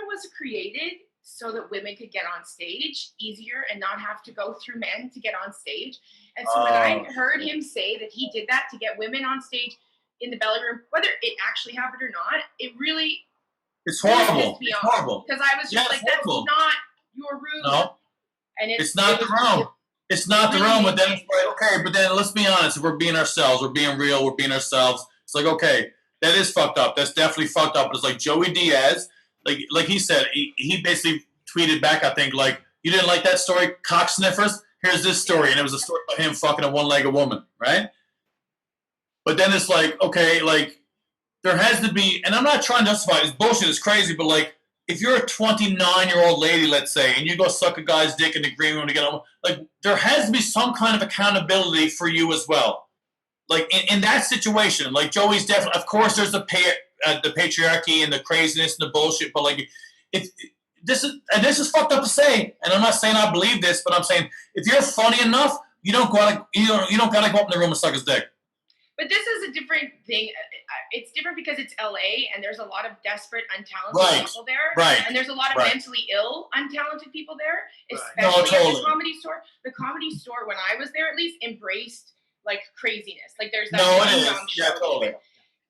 was created so that women could get on stage easier and not have to go through men to get on stage. And so when I heard him say that he did that to get women on stage in the Belly Room, whether it actually happened or not, it's horrible. It's horrible. Because I was just like, that's not your room. No. And it's not the room. It's not the room, but then it's like, okay, but then let's be honest. If we're being ourselves, we're being real, we're being ourselves. It's like, okay, that is fucked up. That's definitely fucked up. But it's like Joey Diaz, like he said, he basically tweeted back, I think, like, you didn't like that story, cock sniffers? Here's this story. And it was a story about him fucking a one-legged woman, right? But then it's like, okay, like, there has to be, and I'm not trying to justify it, it's bullshit, it's crazy, but like, if you're a 29-year-old lady, let's say, and you go suck a guy's dick in the green room to get home, like, there has to be some kind of accountability for you as well. Like, in that situation, like, Joey's definitely, of course, there's the patriarchy and the craziness and the bullshit, but like, this is fucked up to say, and I'm not saying I believe this, but I'm saying, if you're funny enough, you don't gotta go up in the room and suck his dick. But this is a different thing. It's different because it's LA and there's a lot of desperate, untalented people there. Right. And there's a lot of mentally ill, untalented people there, especially at the Comedy Store. The Comedy Store, when I was there at least, embraced like craziness. Like there's that Yeah, totally.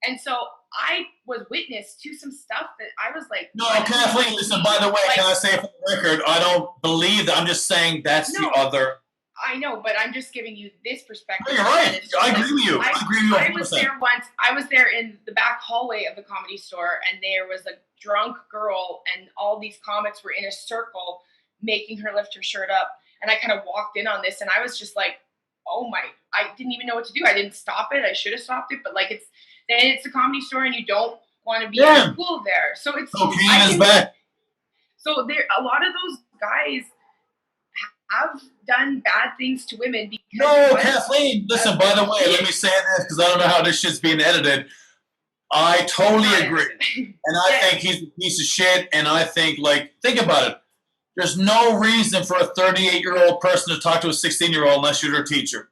And so I was witness to some stuff that I was like, no, Kathleen, listen, by the way, can I say for the record, I don't believe that. I'm just saying that's the other. I know, but I'm just giving you this perspective. No, you're right. I agree with you. I agree with you 100%. I was there once. I was there in the back hallway of the Comedy Store, and there was a drunk girl, and all these comics were in a circle making her lift her shirt up. And I kind of walked in on this, and I was just like, oh my, I didn't even know what to do. I didn't stop it. I should have stopped it, but like it's the Comedy Store, and you don't want to be cool there. So it's So there, a lot of those guys have done bad things to women because... No, Kathleen, listen, by the way, let me say this because I don't know how this shit's being edited. I totally agree. And I think he's a piece of shit. And I think, like, think about it. There's no reason for a 38-year-old person to talk to a 16-year-old unless you're their teacher.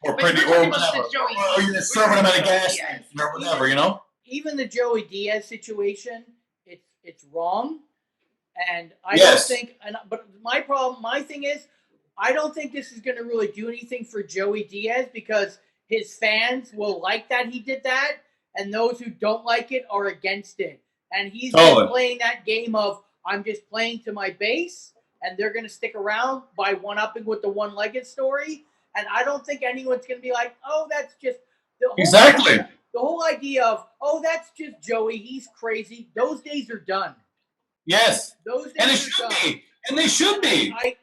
Or pretty, or whatever. Or you're serving them at a gas station or whatever, you know? Even the Joey Diaz situation, it's wrong. And I don't think, but my thing is, I don't think this is going to really do anything for Joey Diaz because his fans will like that he did that, and those who don't like it are against it. And he's been playing that game of, I'm just playing to my base, and they're going to stick around by one-upping with the one-legged story. And I don't think anyone's going to be like, oh, that's just the whole idea of, oh, that's just Joey. He's crazy. Those days are done. Yes. Those days and they should be. And they should be. I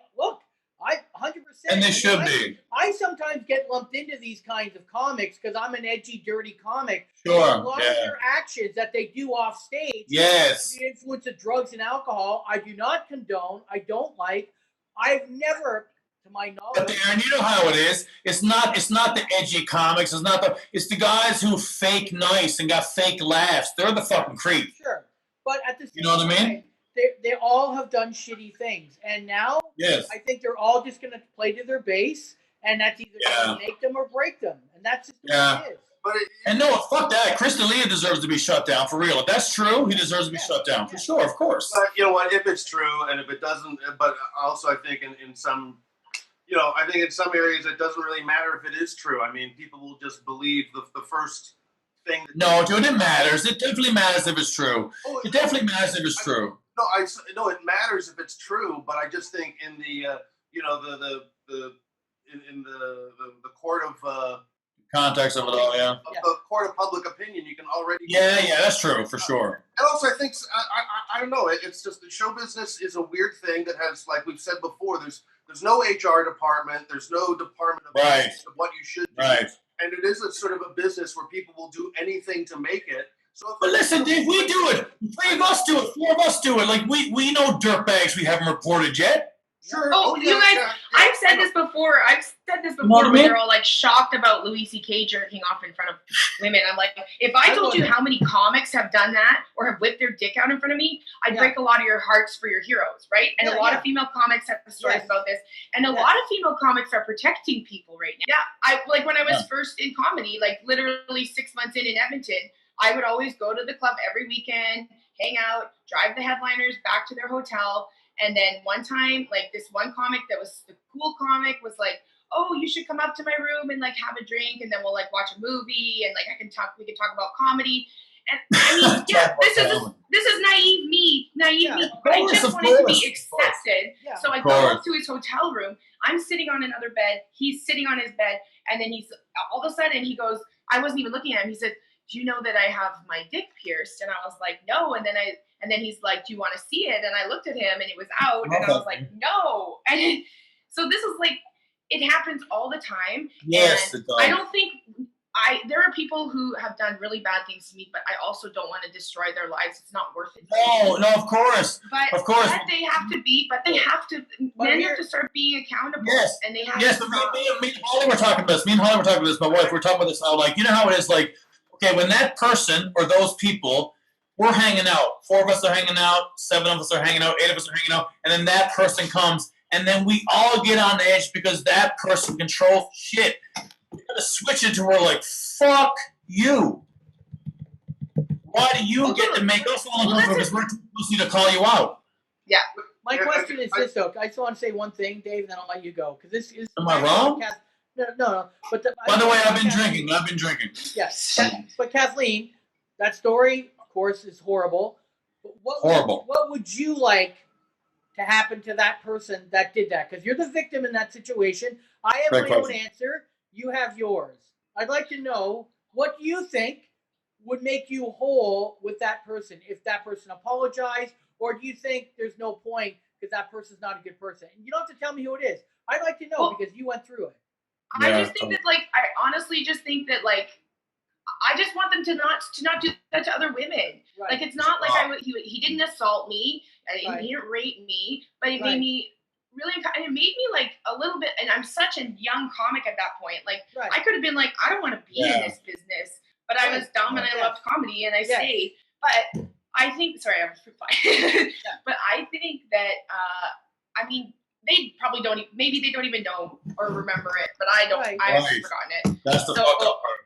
100%. And they should be. I sometimes get lumped into these kinds of comics because I'm an edgy, dirty comic. Sure. A lot of their actions that they do off stage. Yes. The influence of drugs and alcohol, I do not condone. I don't like. I've never. To my knowledge. But Darren, you know how it is. It's not the edgy comics. It's the guys who fake nice and got fake laughs. They're the fucking creeps. Sure. But at the same you know what I mean? They all have done shitty things. And now I think they're all just gonna play to their base, and that's either gonna make them or break them. And that's just the way it is. And no, fuck that. Chris D'Elia deserves to be shut down for real. If that's true, he deserves to be shut down for sure, of course. But you know what? If it's true, and if it doesn't, but also I think in some. You know, I think in some areas it doesn't really matter if it is true. I mean, people will just believe the first thing. No, dude, it matters. It definitely matters if it's true. It definitely matters if it's true. No, it matters if it's true. But I just think in the in the court of context of it all, the court of public opinion, you can already. Yeah, that's true for sure. And also, I think I don't know. It's just the show business is a weird thing that has, like we've said before, there's no HR department. There's no department of what you should do. Right. And it is a sort of a business where people will do anything to make it. So but listen, Dave, we do it. 3 of us do it. 4 of us do it. Like, we know dirtbags we haven't reported yet. Sure. Oh, you guys, I've said this before. When they're all like shocked about Louis C.K. jerking off in front of women. I'm like, if I told you how many comics have done that or have whipped their dick out in front of me, I'd break a lot of your hearts for your heroes, right? And a lot of female comics have stories about this. And a lot of female comics are protecting people right now. Yeah, I like when I was first in comedy, like literally 6 months in Edmonton, I would always go to the club every weekend, hang out, drive the headliners back to their hotel. And then one time, like this one comic that was the cool comic was like, oh, you should come up to my room and like have a drink and then we'll like watch a movie and like we can talk about comedy. And I mean, this is naive me. But I just wanted to be accepted. So I go up to his hotel room. I'm sitting on another bed. He's sitting on his bed. And then he's all of a sudden he goes, I wasn't even looking at him. He said, do you know that I have my dick pierced? And I was like, no. And then he's like, do you want to see it? And I looked at him and it was out. And I was like, no. And so this is like, it happens all the time. Yes, and it does. I don't think there are people who have done really bad things to me, but I also don't want to destroy their lives. It's not worth it. No, of course. But of course. Men have to start being accountable. Yes. And they have to. Me and Holly were talking about this. My wife, we're talking about this now. Like, you know how it is, like, okay, when that person or those people, we're hanging out. 4 of us are hanging out. 7 of us are hanging out. 8 of us are hanging out. And then that person comes, and then we all get on edge because that person controls shit. We gotta switch it to where like, fuck you. Why do you get to make us all uncomfortable because we're too pussy to call you out? Yeah. My question is this, though. I just want to say one thing, Dave, and then I'll let you go. Because this is. Am I wrong? No. But by the way, I've been drinking. Yes. But Kathleen, that story, of course, is horrible. But what would you like to happen to that person that did that? Because you're the victim in that situation. I have my own answer. You have yours. I'd like to know what you think would make you whole with that person. If that person apologized, or do you think there's no point because that person's not a good person? And you don't have to tell me who it is. I'd like to know because you went through it. I just think that, like, I honestly just think that, like, I just want them to not do that to other women. Right. Like, it's not like he didn't assault me, he didn't rape me, but it made me really, and it made me like a little bit, and I'm such a young comic at that point. Like, I could have been like, I don't want to be in this business, but I was dumb and I loved comedy and I stayed. But I think, sorry, I'm fruit fly. But I think that, I mean, they probably don't, maybe they don't even know or remember it, but I don't, I've forgotten it. That's the fuck up part.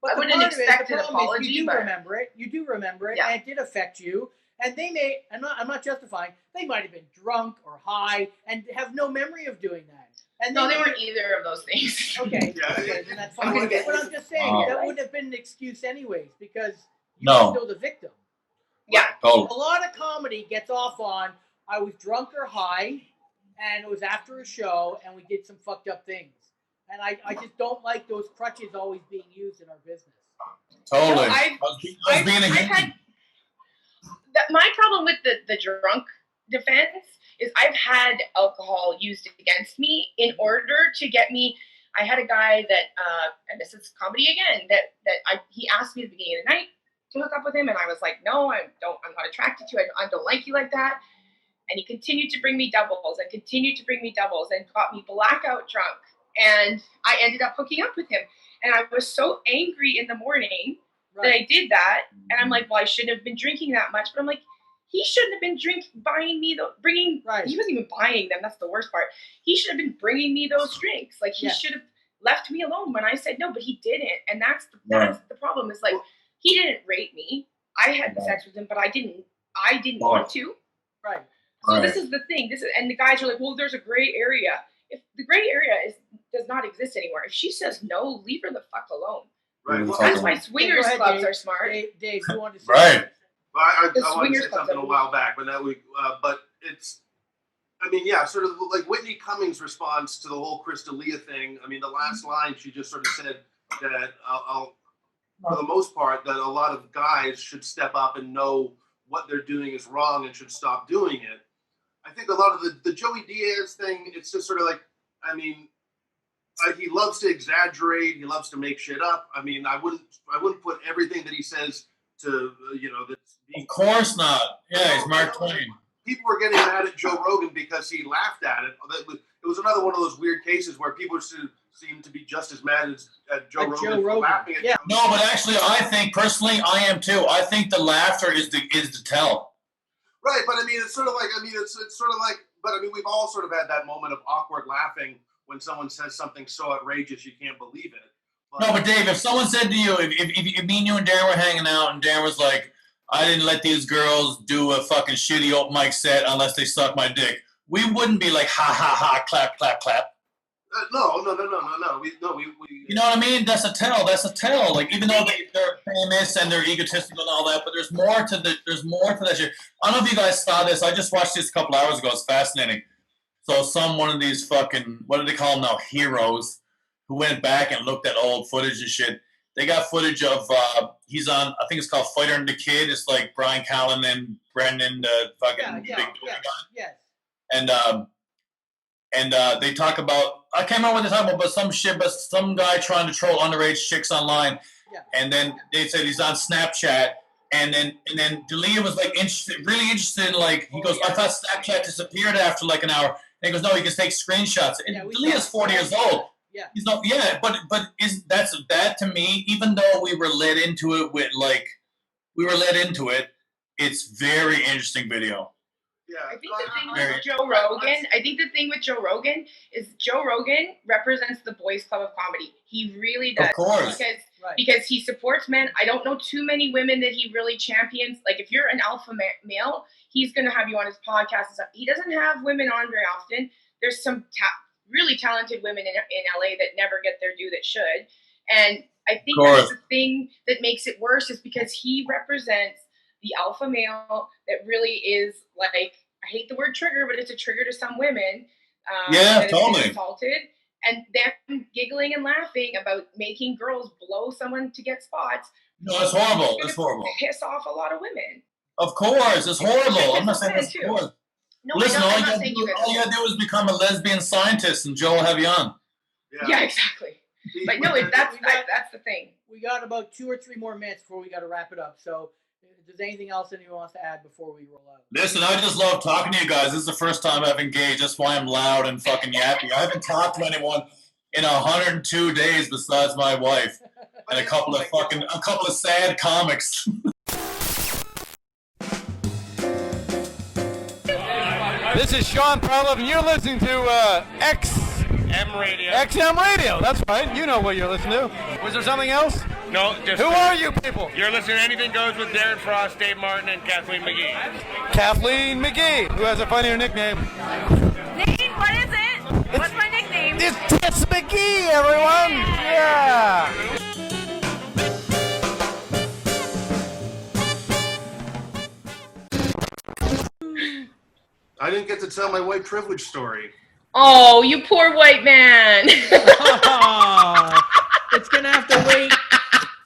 But I wouldn't expect an apology, you do but remember it. You do remember it, and it did affect you. And they may, I'm not justifying, they might have been drunk or high and have no memory of doing that. And no, they weren't either of those things. Okay, then that's fine. But I'm just saying, that wouldn't have been an excuse anyways, because you're still the victim. Yeah. A lot of comedy gets off on, I was drunk or high, and it was after a show, and we did some fucked up things. And I just don't like those crutches always being used in our business. Totally. I've had my problem with the drunk defense is I've had alcohol used against me in order to get me. I had a guy that, and this is comedy again, he asked me at the beginning of the night to hook up with him, and I was like, no, I'm not attracted to you. I don't like you like that. And he continued to bring me doubles and got me blackout drunk. And I ended up hooking up with him. And I was so angry in the morning that I did that. And I'm like, well, I shouldn't have been drinking that much. But I'm like, he shouldn't have been buying me he wasn't even buying them. That's the worst part. He should have been bringing me those drinks. Like, he should have left me alone when I said no, but he didn't. And that's the problem is, like, he didn't rape me. I had sex with him, but I didn't want to. Right. So this is the thing. And the guys are like, well, there's a gray area. If the gray area does not exist anymore, if she says no, leave her the fuck alone. Right. Well, that's why swingers clubs are smart. Dave, you want to say right? Well, I wanted to say something a while back, but but it's, I mean, yeah, sort of like Whitney Cummings' response to the whole Chris D'Elia thing. I mean, the last line she just sort of said that for the most part, that a lot of guys should step up and know what they're doing is wrong and should stop doing it. I think a lot of the Joey Diaz thing, it's just sort of like, I mean, he loves to exaggerate. He loves to make shit up. I mean, I wouldn't put everything that he says to, that's being. Of course not. Yeah, he's Mark Twain. People were getting mad at Joe Rogan because he laughed at it. It was another one of those weird cases where people seem to be just as mad at Joe Rogan for laughing at Joe. No, but actually, I think personally, I am too. I think the laughter is the tell. Right, but I mean, it's sort of like, but I mean, we've all sort of had that moment of awkward laughing when someone says something so outrageous you can't believe it. No, but Dave, if someone said to you, if me and you and Darren were hanging out and Darren was like, I didn't let these girls do a fucking shitty open mic set unless they suck my dick, we wouldn't be like, ha, ha, ha, clap, clap, clap. No. We you know what I mean? That's a tell. Like, even though they're famous and they're egotistical and all that, but there's more to that shit. I don't know if you guys saw this. I just watched this a couple hours ago. It's fascinating. So one of these fucking, what do they call them now? Heroes, who went back and looked at old footage and shit. They got footage of, he's on, I think it's called Fighter and the Kid. It's like Brian Callen and Brendan, the fucking big guy. Yes. And they talk about, I can't remember what they're talking about, but some guy trying to troll underage chicks online. Yeah. And then they said he's on Snapchat. And then D'Elia was like really interested in, like, he goes, I thought Snapchat disappeared after like an hour. And he goes, no, he can take screenshots. And D'Elia's 40 years old. Yeah. He's not, but is that to me, even though we were led into it, it's very interesting video. Yeah. I think the thing with Joe Rogan is Joe Rogan represents the boys' club of comedy. He really does. Of course. Because he supports men. I don't know too many women that he really champions. Like, if you're an alpha male, he's going to have you on his podcast and stuff. He doesn't have women on very often. There's some really talented women in LA that never get their due that should. And I think that's the thing that makes it worse, is because he represents the alpha male that really is, like, I hate the word trigger, but it's a trigger to some women. Totally. Assaulted, and them giggling and laughing about making girls blow someone to get spots. No, it's horrible. It's horrible. Piss off a lot of women. Of course, it's horrible. I'm not saying it's horrible. No, listen, all you gotta do is become a lesbian scientist, and Joe will have you on. Yeah, exactly. But no, that's the thing. We got about 2 or 3 more minutes before we got to wrap it up. So if there's anything else anyone wants to add before we roll out. Listen, I just love talking to you guys. This is the first time I've engaged. That's why I'm loud and fucking yappy. I haven't talked to anyone in 102 days besides my wife and a couple of sad comics. This is Sean Proudlove, and you're listening to XM Radio. XM Radio, that's right. You know what you're listening to. Was there something else? No, just... Who are you people? You're listening to Anything Goes with Darren Frost, Dave Martin, and Kathleen McGee. Kathleen McGee, who has a funnier nickname. Name, what is it? What's my nickname? It's Tits McGee, everyone! Yeah! I didn't get to tell my white privilege story. Oh, you poor white man. It's going to have to wait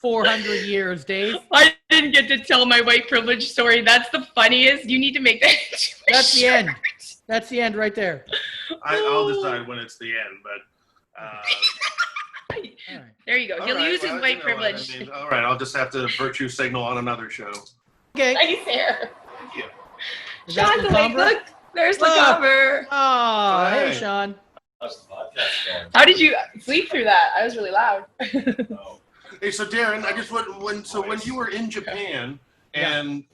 400 years, Dave. I didn't get to tell my white privilege story. That's the funniest. You need to make that into a That's the shirt. end. That's the end right there. I'll decide when it's the end, but... There you go. He'll use his white privilege. All right, I'll just have to virtue signal on another show. Okay. Nice hair. Thank you. Sean's awake. Look, there's the cover. Oh, hey, Sean. How did you sleep through that? I was really loud. Hey, so Darren, I just when you were in Japan, and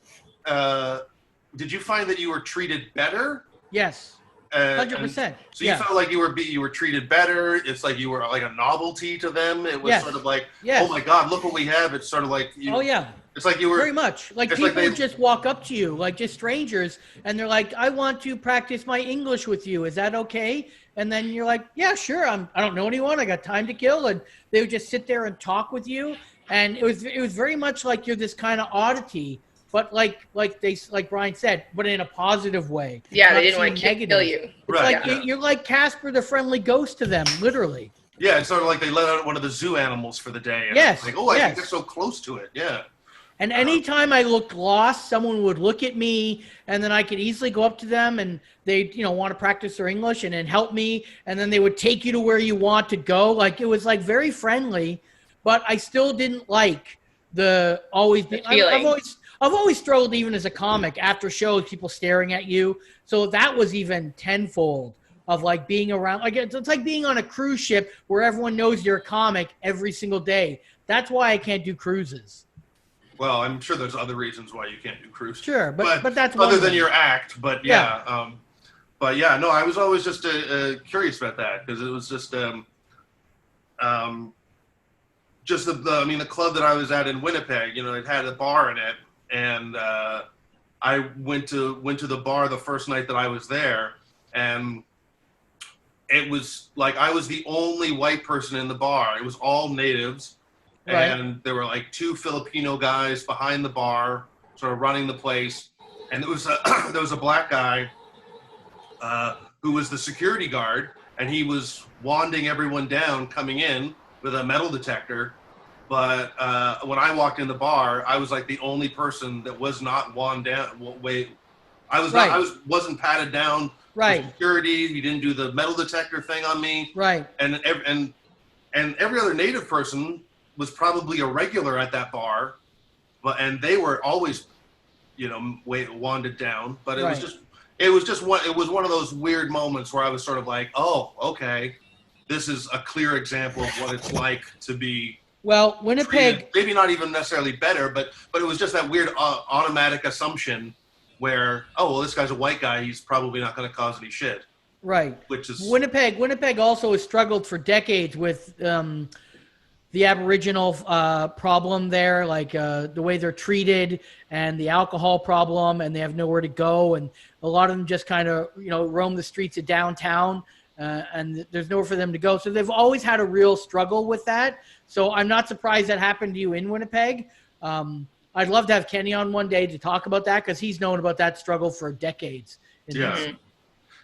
did you find that you were treated better? Yes. 100%. So you felt like you were treated better. It's like you were like a novelty to them. It was sort of like, oh my God, look what we have. It's sort of like oh yeah. It's like you were very much like people like would just walk up to you, like just strangers, and they're like, "I want to practice my English with you. Is that okay?" And then you're like, "Yeah, sure. I don't know anyone. I got time to kill." And they would just sit there and talk with you, and it was very much like you're this kind of oddity, but like Brian said, but in a positive way. Yeah, they didn't want to kill you. It's you're like Casper the Friendly Ghost to them, literally. Yeah, it's sort of like they let out one of the zoo animals for the day. And Yes. it's like, oh, I can get so close to it. Yeah. And anytime I looked lost, someone would look at me, and then I could easily go up to them, and they, want to practice their English and then help me, and then they would take you to where you want to go. Like it was like very friendly, but I still didn't like the always be. I've always struggled even as a comic after shows, people staring at you. So that was even tenfold of like being around. Like it's like being on a cruise ship where everyone knows you're a comic every single day. That's why I can't do cruises. Well, I'm sure there's other reasons why you can't do cruises. Sure, but that's one other than thing. your act. But no, I was always just curious about that because it was just the club that I was at in Winnipeg. It had a bar in it, and I went to the bar the first night that I was there, and it was like I was the only white person in the bar. It was all natives. Right. And there were like two Filipino guys behind the bar, sort of running the place. And there was a black guy who was the security guard, and he was wanding everyone down coming in with a metal detector. But when I walked in the bar, I was like the only person that was not wand down. I wasn't patted down. Right. For security. He didn't do the metal detector thing on me. Right. And every other native person was probably a regular at that bar, and they were always, wanded down. But it was one of those weird moments where I was sort of like, oh, okay, this is a clear example of what it's like to be. Well, Winnipeg, treated, maybe not even necessarily better, but it was just that weird automatic assumption where, oh, well, this guy's a white guy, he's probably not going to cause any shit. Right. Which is Winnipeg also has struggled for decades with the Aboriginal problem there, like the way they're treated and the alcohol problem, and they have nowhere to go. And a lot of them just kind of, roam the streets of downtown and there's nowhere for them to go. So they've always had a real struggle with that. So I'm not surprised that happened to you in Winnipeg. I'd love to have Kenny on one day to talk about that because he's known about that struggle for decades. Yeah,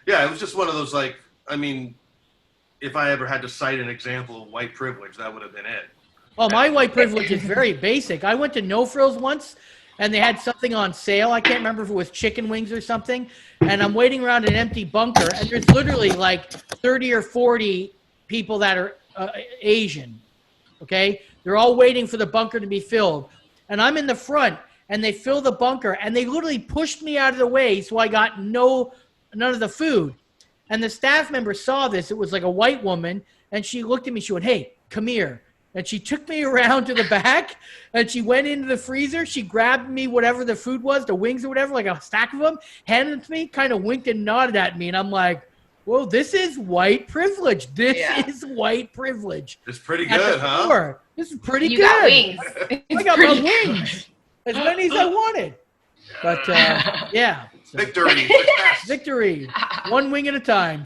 it was just one of those, like, I mean, if I ever had to cite an example of white privilege, that would have been it. Oh, my white privilege is very basic. I went to No Frills once, and they had something on sale. I can't remember if it was chicken wings or something. And I'm waiting around an empty bunker, and there's literally like 30 or 40 people that are Asian, okay? They're all waiting for the bunker to be filled. And I'm in the front, and they fill the bunker, and they literally pushed me out of the way so I got none of the food. And the staff member saw this. It was like a white woman, and she looked at me. She went, "Hey, come here." And she took me around to the back, and she went into the freezer. She grabbed me whatever the food was, the wings or whatever, like a stack of them, handed it to me, kind of winked and nodded at me. And I'm like, whoa, this is white privilege. This is white privilege. It's pretty good, huh? Store. This is pretty good. You got wings. I got my wings. As many as I wanted. But, yeah. So, Victory. victory. One wing at a time.